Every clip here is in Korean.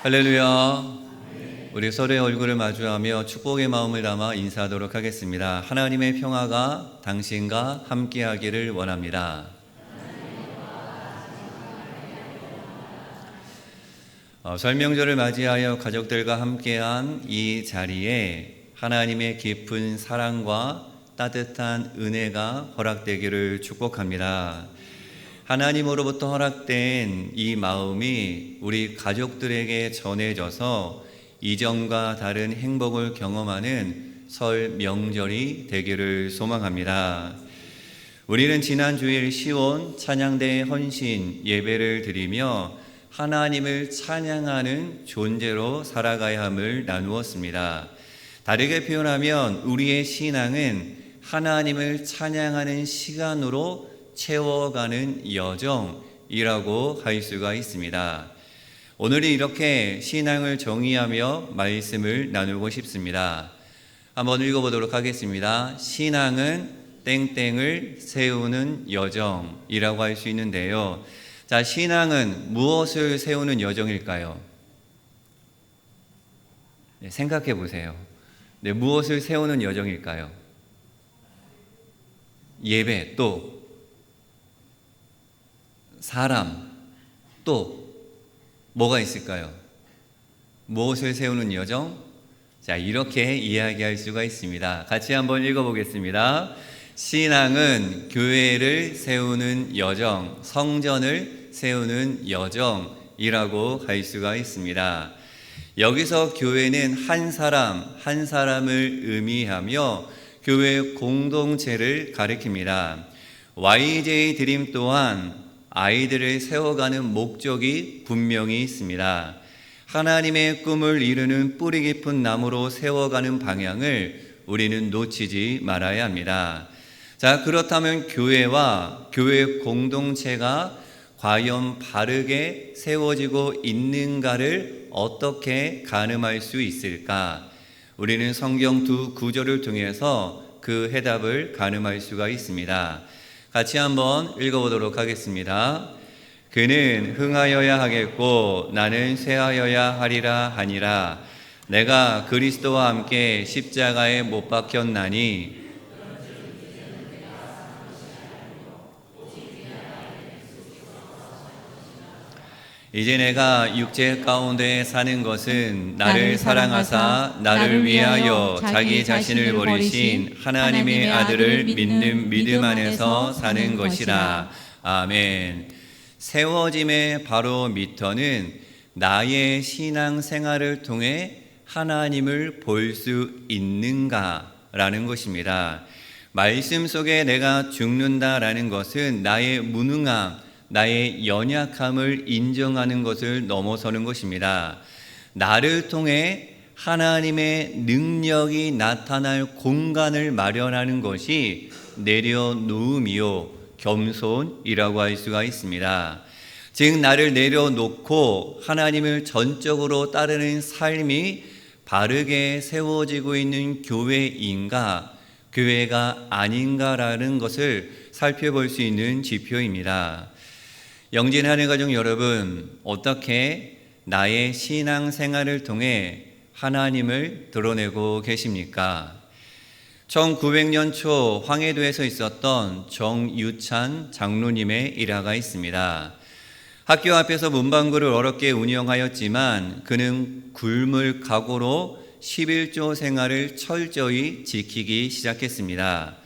할렐루야. 우리 서로의 얼굴을 마주하며 축복의 마음을 담아 인사하도록 하겠습니다. 하나님의 평화가 당신과 함께하기를 원합니다. 설명절을 맞이하여 가족들과 함께한 이 자리에 하나님의 깊은 사랑과 따뜻한 은혜가 허락되기를 축복합니다. 하나님으로부터 허락된 이 마음이 우리 가족들에게 전해져서 이전과 다른 행복을 경험하는 설 명절이 되기를 소망합니다. 우리는 지난 주일 시온 찬양대 헌신 예배를 드리며 하나님을 찬양하는 존재로 살아가야 함을 나누었습니다. 다르게 표현하면 우리의 신앙은 하나님을 찬양하는 시간으로 채워가는 여정이라고 할 수가 있습니다. 오늘은 이렇게 신앙을 정의하며 말씀을 나누고 싶습니다. 한번 읽어보도록 하겠습니다. 신앙은 땡땡을 세우는 여정이라고 할 수 있는데요. 자, 신앙은 무엇을 세우는 여정일까요? 생각해 보세요. 무엇을 세우는 여정일까요? 예배, 또 사람, 또 뭐가 있을까요? 무엇을 세우는 여정? 자, 이렇게 이야기할 수가 있습니다. 같이 한번 읽어보겠습니다. 신앙은 교회를 세우는 여정, 성전을 세우는 여정이라고 할 수가 있습니다. 여기서 교회는 한 사람, 한 사람을 의미하며 교회 공동체를 가리킵니다. YJ 드림 또한 아이들을 세워가는 목적이 분명히 있습니다. 하나님의 꿈을 이루는 뿌리 깊은 나무로 세워가는 방향을 우리는 놓치지 말아야 합니다. 자, 그렇다면 교회와 교회 공동체가 과연 바르게 세워지고 있는가를 어떻게 가늠할 수 있을까? 우리는 성경 두 구절을 통해서 그 해답을 가늠할 수가 있습니다. 같이 한번 읽어보도록 하겠습니다. 그는 흥하여야 하겠고 나는 쇠하여야 하리라 하니라. 내가 그리스도와 함께 십자가에 못 박혔나니 이제 내가 육체 가운데 사는 것은 나를 사랑하사 나를 위하여 자기 자신을 버리신 하나님의 아들을 믿는 믿음 안에서 사는 것이라. 아멘. 세워짐의 바로 미터는 나의 신앙생활을 통해 하나님을 볼 수 있는가라는 것입니다. 말씀 속에 내가 죽는다라는 것은 나의 무능함, 나의 연약함을 인정하는 것을 넘어서는 것입니다. 나를 통해 하나님의 능력이 나타날 공간을 마련하는 것이 내려놓음이요 겸손이라고 할 수가 있습니다. 즉 나를 내려놓고 하나님을 전적으로 따르는 삶이 바르게 세워지고 있는 교회인가, 교회가 아닌가라는 것을 살펴볼 수 있는 지표입니다. 영진하는 가족 여러분, 어떻게 나의 신앙생활을 통해 하나님을 드러내고 계십니까? 1900년 초 황해도에서 있었던 정유찬 장로님의 일화가 있습니다. 학교 앞에서 문방구를 어렵게 운영하였지만 그는 굶을 각오로 11조 생활을 철저히 지키기 시작했습니다.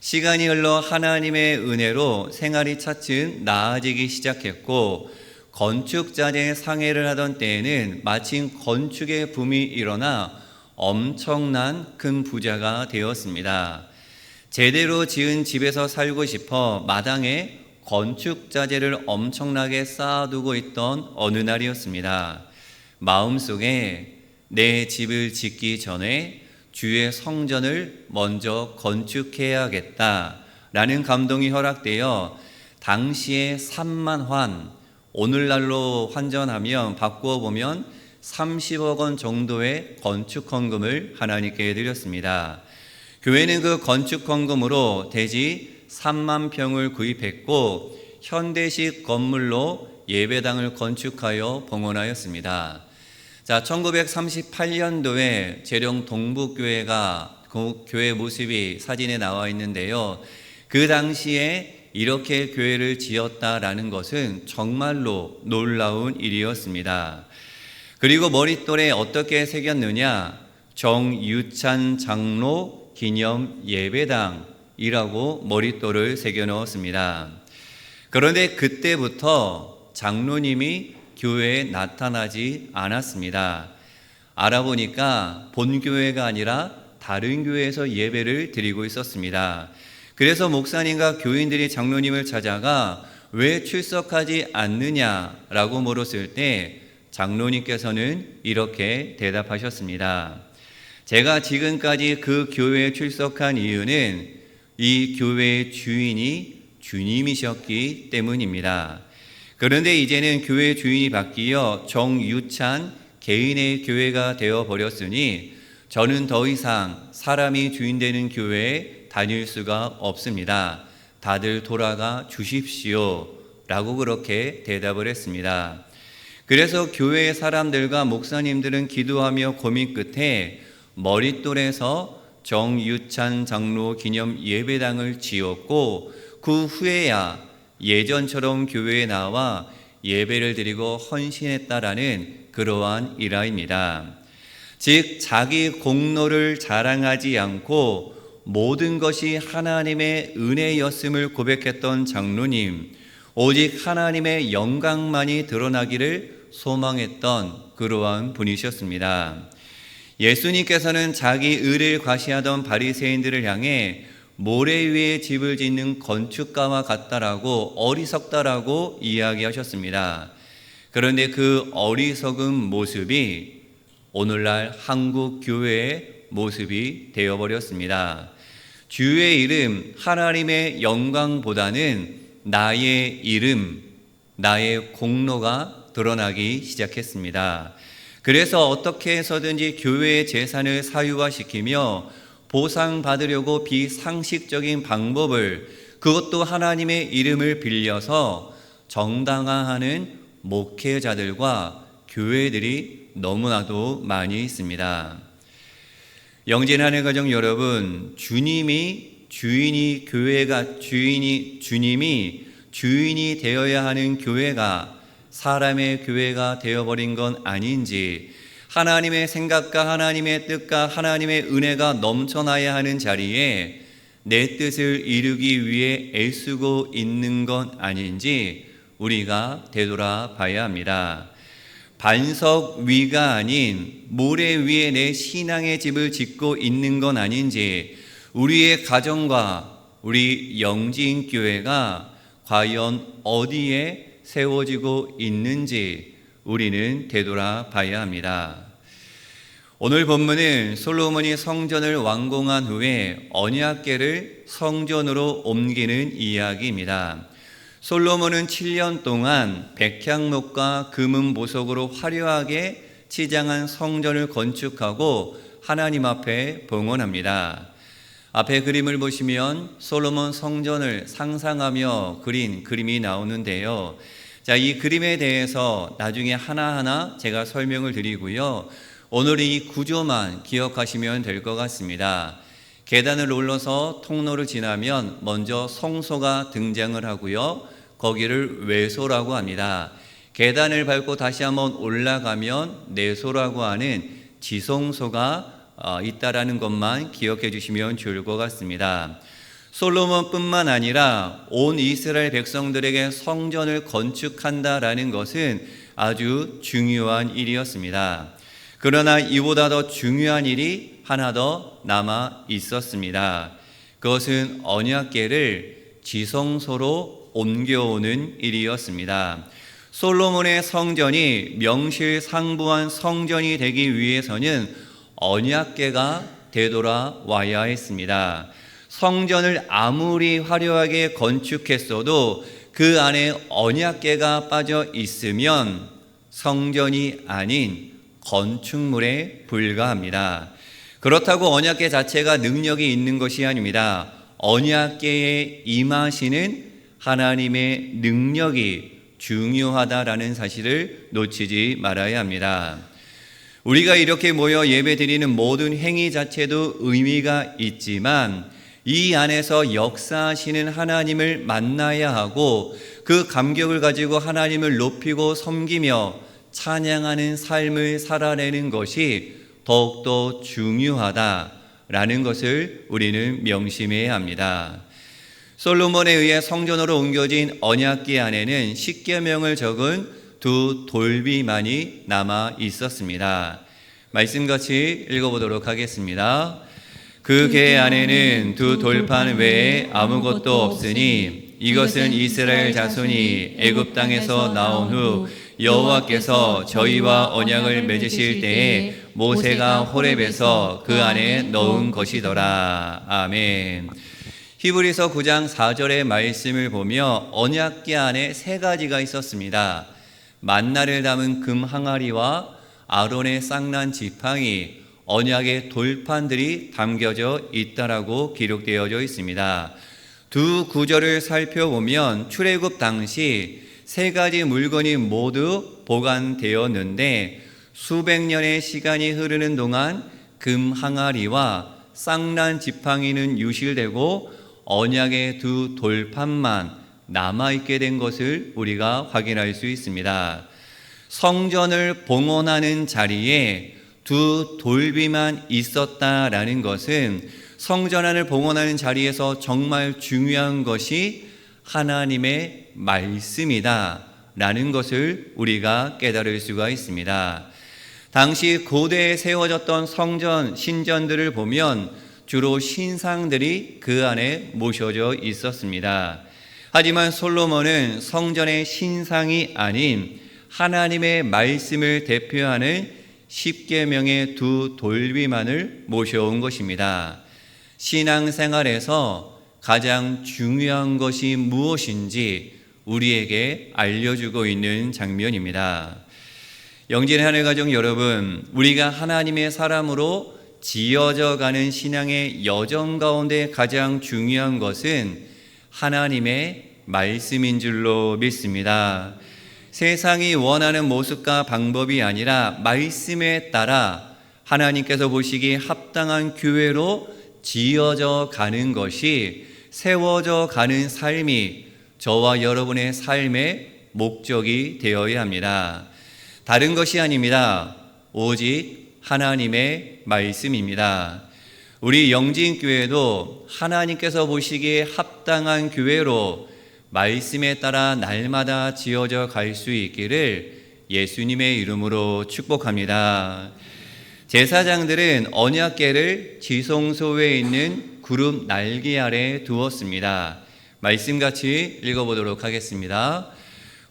시간이 흘러 하나님의 은혜로 생활이 차츰 나아지기 시작했고 건축자재 상해를 하던 때에는 마침 건축의 붐이 일어나 엄청난 큰 부자가 되었습니다. 제대로 지은 집에서 살고 싶어 마당에 건축자재를 엄청나게 쌓아두고 있던 어느 날이었습니다. 마음속에 내 집을 짓기 전에 주의 성전을 먼저 건축해야겠다라는 감동이 허락되어 당시에 3만 환, 오늘날로 환전하면 바꾸어 보면 30억 원 정도의 건축 헌금을 하나님께 드렸습니다. 교회는 그 건축 헌금으로 대지 3만 평을 구입했고 현대식 건물로 예배당을 건축하여 봉헌하였습니다. 자, 1938년도에 재령 동북교회가 그 교회 모습이 사진에 나와 있는데요. 그 당시에 이렇게 교회를 지었다라는 것은 정말로 놀라운 일이었습니다. 그리고 머릿돌에 어떻게 새겼느냐? 정유찬 장로 기념 예배당이라고 머릿돌을 새겨 넣었습니다. 그런데 그때부터 장로님이 교회에 나타나지 않았습니다. 알아보니까 본교회가 아니라 다른 교회에서 예배를 드리고 있었습니다. 그래서 목사님과 교인들이 장로님을 찾아가 왜 출석하지 않느냐라고 물었을 때 장로님께서는 이렇게 대답하셨습니다. 제가 지금까지 그 교회에 출석한 이유는 이 교회의 주인이 주님이셨기 때문입니다. 그런데 이제는 교회 주인이 바뀌어 정유찬 개인의 교회가 되어버렸으니 저는 더 이상 사람이 주인 되는 교회에 다닐 수가 없습니다. 다들 돌아가 주십시오 라고 그렇게 대답을 했습니다. 그래서 교회의 사람들과 목사님들은 기도하며 고민 끝에 머릿돌에서 정유찬 장로 기념 예배당을 지었고 그 후에야 예전처럼 교회에 나와 예배를 드리고 헌신했다라는 그러한 일화입니다. 즉 자기 공로를 자랑하지 않고 모든 것이 하나님의 은혜였음을 고백했던 장로님, 오직 하나님의 영광만이 드러나기를 소망했던 그러한 분이셨습니다. 예수님께서는 자기 의를 과시하던 바리새인들을 향해 모래 위에 집을 짓는 건축가와 같다라고 어리석다라고 이야기하셨습니다. 그런데 그 어리석은 모습이 오늘날 한국 교회의 모습이 되어버렸습니다. 주의 이름 하나님의 영광보다는 나의 이름, 나의 공로가 드러나기 시작했습니다. 그래서 어떻게 해서든지 교회의 재산을 사유화시키며 보상받으려고 비상식적인 방법을, 그것도 하나님의 이름을 빌려서 정당화하는 목회자들과 교회들이 너무나도 많이 있습니다. 영진하늘 가정 여러분, 주님이 주인이 되어야 하는 교회가 사람의 교회가 되어버린 건 아닌지, 하나님의 생각과 하나님의 뜻과 하나님의 은혜가 넘쳐나야 하는 자리에 내 뜻을 이루기 위해 애쓰고 있는 건 아닌지 우리가 되돌아봐야 합니다. 반석 위가 아닌 모래 위에 내 신앙의 집을 짓고 있는 건 아닌지, 우리의 가정과 우리 영진교회가 과연 어디에 세워지고 있는지 우리는 되돌아봐야 합니다. 오늘 본문은 솔로몬이 성전을 완공한 후에 언약궤를 성전으로 옮기는 이야기입니다. 솔로몬은 7년 동안 백향목과 금은 보석으로 화려하게 치장한 성전을 건축하고 하나님 앞에 봉헌합니다. 앞에 그림을 보시면 솔로몬 성전을 상상하며 그린 그림이 나오는데요. 자, 이 그림에 대해서 나중에 하나하나 제가 설명을 드리고요. 오늘 이 구조만 기억하시면 될 것 같습니다. 계단을 올라서 통로를 지나면 먼저 성소가 등장을 하고요. 거기를 외소라고 합니다. 계단을 밟고 다시 한번 올라가면 내소라고 하는 지성소가 있다라는 것만 기억해 주시면 좋을 것 같습니다. 솔로몬뿐만 아니라 온 이스라엘 백성들에게 성전을 건축한다라는 것은 아주 중요한 일이었습니다. 그러나 이보다 더 중요한 일이 하나 더 남아 있었습니다. 그것은 언약궤를 지성소로 옮겨오는 일이었습니다. 솔로몬의 성전이 명실상부한 성전이 되기 위해서는 언약궤가 되돌아와야 했습니다. 성전을 아무리 화려하게 건축했어도 그 안에 언약궤가 빠져 있으면 성전이 아닌 건축물에 불과합니다. 그렇다고 언약궤 자체가 능력이 있는 것이 아닙니다. 언약궤에 임하시는 하나님의 능력이 중요하다라는 사실을 놓치지 말아야 합니다. 우리가 이렇게 모여 예배드리는 모든 행위 자체도 의미가 있지만 이 안에서 역사하시는 하나님을 만나야 하고 그 감격을 가지고 하나님을 높이고 섬기며 찬양하는 삶을 살아내는 것이 더욱더 중요하다라는 것을 우리는 명심해야 합니다. 솔로몬에 의해 성전으로 옮겨진 언약궤 안에는 십계명을 적은 두 돌비만이 남아 있었습니다. 말씀 같이 읽어보도록 하겠습니다. 그 궤 안에는 두 돌판 외에 아무것도 없으니 이것은 이스라엘 자손이 애굽 땅에서 나온 후 여호와께서 저희와 언약을 맺으실 때에 모세가 호렙에서 그 안에 넣은 것이더라. 아멘. 히브리서 9장 4절의 말씀을 보며 언약궤 안에 세 가지가 있었습니다. 만나를 담은 금 항아리와 아론의 쌍난 지팡이, 언약의 돌판들이 담겨져 있다라고 기록되어져 있습니다. 두 구절을 살펴보면 출애굽 당시 세 가지 물건이 모두 보관되었는데 수백 년의 시간이 흐르는 동안 금 항아리와 쌍난 지팡이는 유실되고 언약의 두 돌판만 남아있게 된 것을 우리가 확인할 수 있습니다. 성전을 봉헌하는 자리에 두 돌비만 있었다라는 것은 성전 안을 봉헌하는 자리에서 정말 중요한 것이 하나님의 말씀이다 라는 것을 우리가 깨달을 수가 있습니다. 당시 고대에 세워졌던 성전, 신전들을 보면 주로 신상들이 그 안에 모셔져 있었습니다. 하지만 솔로몬은 성전의 신상이 아닌 하나님의 말씀을 대표하는 십계명의 두 돌비만을 모셔온 것입니다. 신앙생활에서 가장 중요한 것이 무엇인지 우리에게 알려주고 있는 장면입니다. 영진의 하늘가족 여러분, 우리가 하나님의 사람으로 지어져 가는 신앙의 여정 가운데 가장 중요한 것은 하나님의 말씀인 줄로 믿습니다. 세상이 원하는 모습과 방법이 아니라 말씀에 따라 하나님께서 보시기에 합당한 교회로 지어져 가는 것이, 세워져 가는 삶이 저와 여러분의 삶의 목적이 되어야 합니다. 다른 것이 아닙니다. 오직 하나님의 말씀입니다. 우리 영진교회도 하나님께서 보시기에 합당한 교회로 말씀에 따라 날마다 지어져 갈 수 있기를 예수님의 이름으로 축복합니다. 제사장들은 언약궤를 지성소에 있는 구름 날개 아래 두었습니다. 말씀같이 읽어보도록 하겠습니다.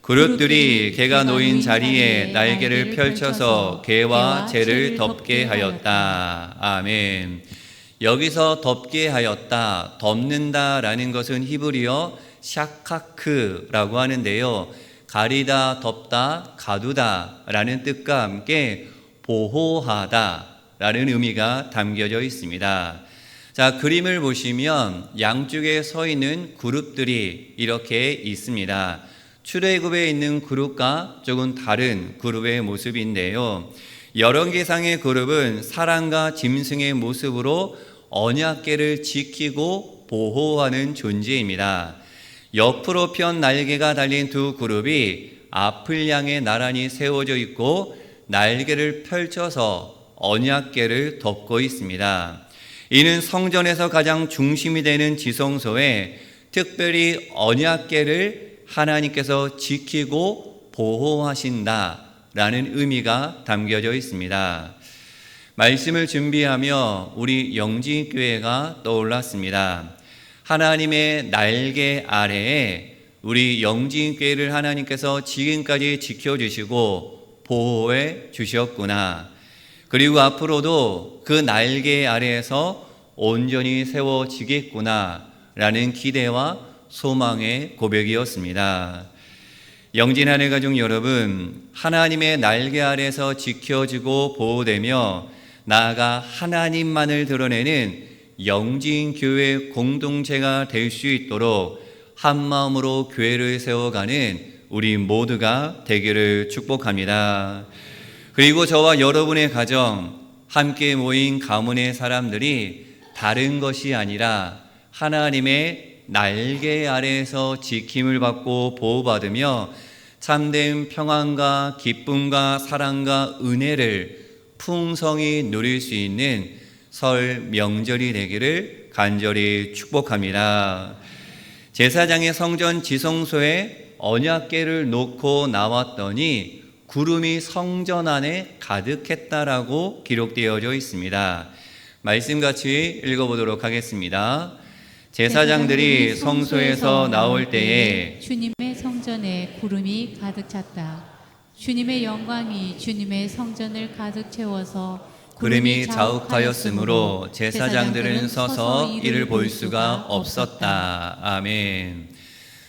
그룹들이 개가 놓인 자리에 날개를 펼쳐서 개와 재를 덮게 하였다. 아멘. 여기서 덮게 하였다, 덮는다라는 것은 히브리어 샤카크라고 하는데요. 가리다, 덮다, 가두다라는 뜻과 함께 보호하다라는 의미가 담겨져 있습니다. 자, 그림을 보시면 양쪽에 서 있는 그룹들이 이렇게 있습니다. 출애굽에 있는 그룹과 조금 다른 그룹의 모습인데요. 열왕기상의 그룹은 사람과 짐승의 모습으로 언약궤를 지키고 보호하는 존재입니다. 옆으로 편 날개가 달린 두 그룹이 앞을 향해 나란히 세워져 있고 날개를 펼쳐서 언약궤를 덮고 있습니다. 이는 성전에서 가장 중심이 되는 지성소에 특별히 언약궤를 하나님께서 지키고 보호하신다라는 의미가 담겨져 있습니다. 말씀을 준비하며 우리 영진교회가 떠올랐습니다. 하나님의 날개 아래에 우리 영진교회를 하나님께서 지금까지 지켜주시고 보호해 주셨구나. 그리고 앞으로도 그 날개 아래에서 온전히 세워지겠구나 라는 기대와 소망의 고백이었습니다. 영진하늘 가족 여러분, 하나님의 날개 아래에서 지켜지고 보호되며 나아가 하나님만을 드러내는 영진교회 공동체가 될 수 있도록 한마음으로 교회를 세워가는 우리 모두가 되기를 축복합니다. 그리고 저와 여러분의 가정, 함께 모인 가문의 사람들이 다른 것이 아니라 하나님의 날개 아래에서 지킴을 받고 보호받으며 참된 평안과 기쁨과 사랑과 은혜를 풍성히 누릴 수 있는 설 명절이 되기를 간절히 축복합니다. 제사장의 성전 지성소에 언약궤를 놓고 나왔더니 구름이 성전 안에 가득했다라고 기록되어져 있습니다. 말씀 같이 읽어보도록 하겠습니다. 제사장들이 성소에서 나올 때에 주님의 성전에 구름이 가득 찼다. 주님의 영광이 주님의 성전을 가득 채워서 구름이 자욱하였으므로 제사장들은 서서 이를 볼 수가 없었다. 아멘.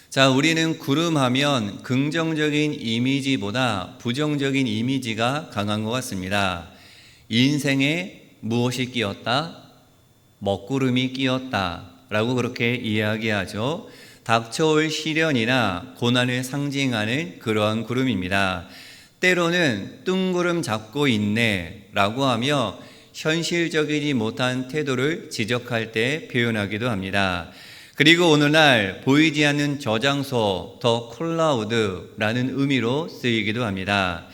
자, 우리는 구름하면 긍정적인 이미지보다 부정적인 이미지가 강한 것 같습니다. 인생에 무엇이 끼었다? 먹구름이 끼었다 라고 그렇게 이야기하죠. 닥쳐올 시련이나 고난을 상징하는 그러한 구름입니다. 때로는 뜬구름 잡고 있네 라고 하며 현실적이지 못한 태도를 지적할 때 표현하기도 합니다. 그리고 오늘날 보이지 않는 저장소, 더 클라우드라는 의미로 쓰이기도 합니다.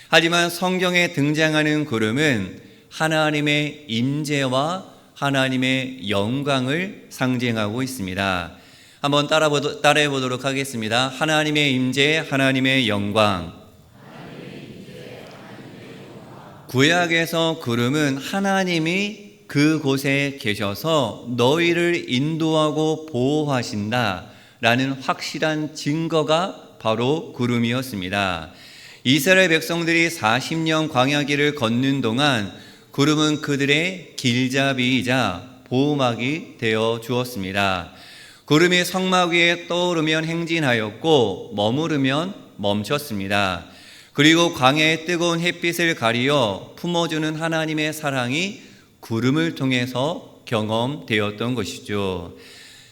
하지만 성경에 등장하는 구름은 하나님의 임재와 하나님의 영광을 상징하고 있습니다. 한번 따라해 보도록 하겠습니다. 하나님의 임재, 하나님의 영광. 구약에서 구름은 하나님이 그곳에 계셔서 너희를 인도하고 보호하신다라는 확실한 증거가 바로 구름이었습니다. 이스라엘 백성들이 40년 광야길을 걷는 동안 구름은 그들의 길잡이이자 보호막이 되어 주었습니다. 구름이 성막 위에 떠오르면 행진하였고 머무르면 멈췄습니다. 그리고 광야의 뜨거운 햇빛을 가리어 품어주는 하나님의 사랑이 구름을 통해서 경험되었던 것이죠.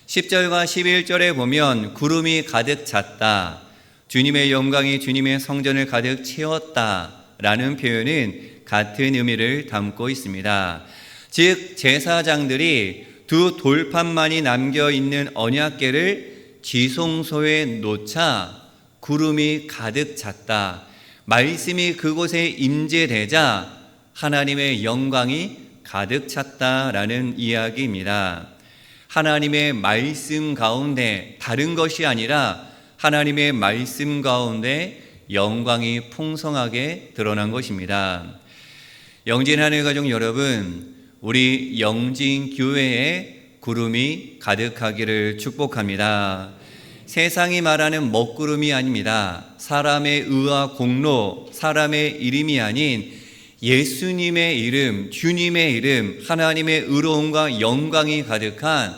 10절과 11절에 보면 구름이 가득 찼다, 주님의 영광이 주님의 성전을 가득 채웠다 라는 표현은 같은 의미를 담고 있습니다. 즉 제사장들이 두 돌판만이 남겨있는 언약궤를 지성소에 놓자 구름이 가득 찼다, 말씀이 그곳에 임재되자 하나님의 영광이 가득 찼다라는 이야기입니다. 하나님의 말씀 가운데 다른 것이 아니라 하나님의 말씀 가운데 영광이 풍성하게 드러난 것입니다. 영진하늘 가족 여러분, 우리 영진교회에 구름이 가득하기를 축복합니다. 세상이 말하는 먹구름이 아닙니다. 사람의 의와 공로, 사람의 이름이 아닌 예수님의 이름, 주님의 이름, 하나님의 의로움과 영광이 가득한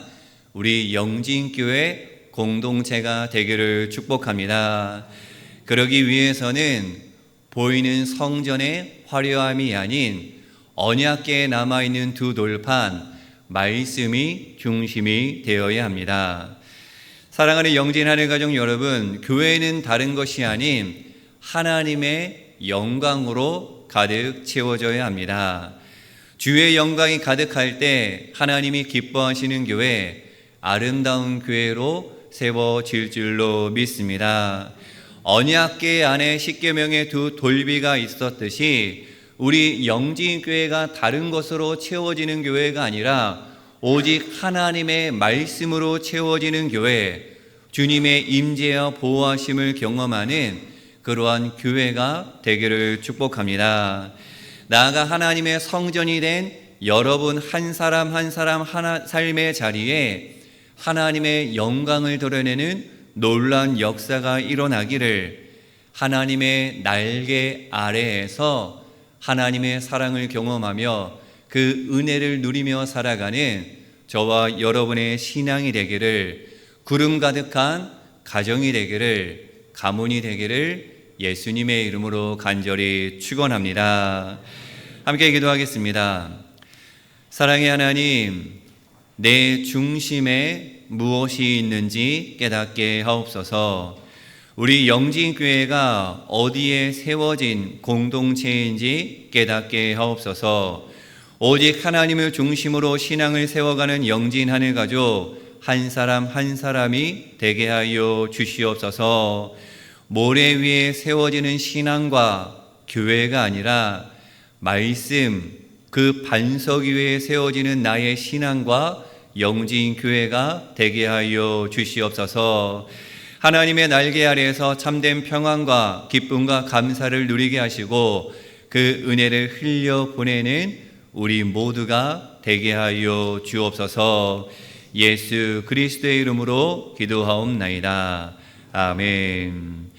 우리 영진교회 공동체가 되기를 축복합니다. 그러기 위해서는 보이는 성전의 화려함이 아닌 언약궤에 남아있는 두 돌판, 말씀이 중심이 되어야 합니다. 사랑하는 영진하늘 가족 여러분, 교회는 다른 것이 아닌 하나님의 영광으로 가득 채워져야 합니다. 주의 영광이 가득할 때 하나님이 기뻐하시는 교회, 아름다운 교회로 세워질 줄로 믿습니다. 언약궤 안에 십계명의 두 돌비가 있었듯이 우리 영진교회가 다른 것으로 채워지는 교회가 아니라 오직 하나님의 말씀으로 채워지는 교회, 주님의 임재와 보호하심을 경험하는 그러한 교회가 되기를 축복합니다. 나아가 하나님의 성전이 된 여러분 한 사람 한 사람 삶의 자리에 하나님의 영광을 드러내는 놀라운 역사가 일어나기를, 하나님의 날개 아래에서 하나님의 사랑을 경험하며 그 은혜를 누리며 살아가는 저와 여러분의 신앙이 되기를, 구름 가득한 가정이 되기를, 가문이 되기를 예수님의 이름으로 간절히 축원합니다. 함께 기도하겠습니다. 사랑의 하나님, 내 중심에 무엇이 있는지 깨닫게 하옵소서. 우리 영진교회가 어디에 세워진 공동체인지 깨닫게 하옵소서. 오직 하나님을 중심으로 신앙을 세워가는 영진하늘 가족 한 사람 한 사람이 되게 하여 주시옵소서. 모래 위에 세워지는 신앙과 교회가 아니라 말씀, 그 반석 위에 세워지는 나의 신앙과 영진교회가 되게 하여 주시옵소서. 하나님의 날개 아래에서 참된 평안과 기쁨과 감사를 누리게 하시고 그 은혜를 흘려 보내는 우리 모두가 되게 하여 주옵소서. 예수 그리스도의 이름으로 기도하옵나이다. 아멘.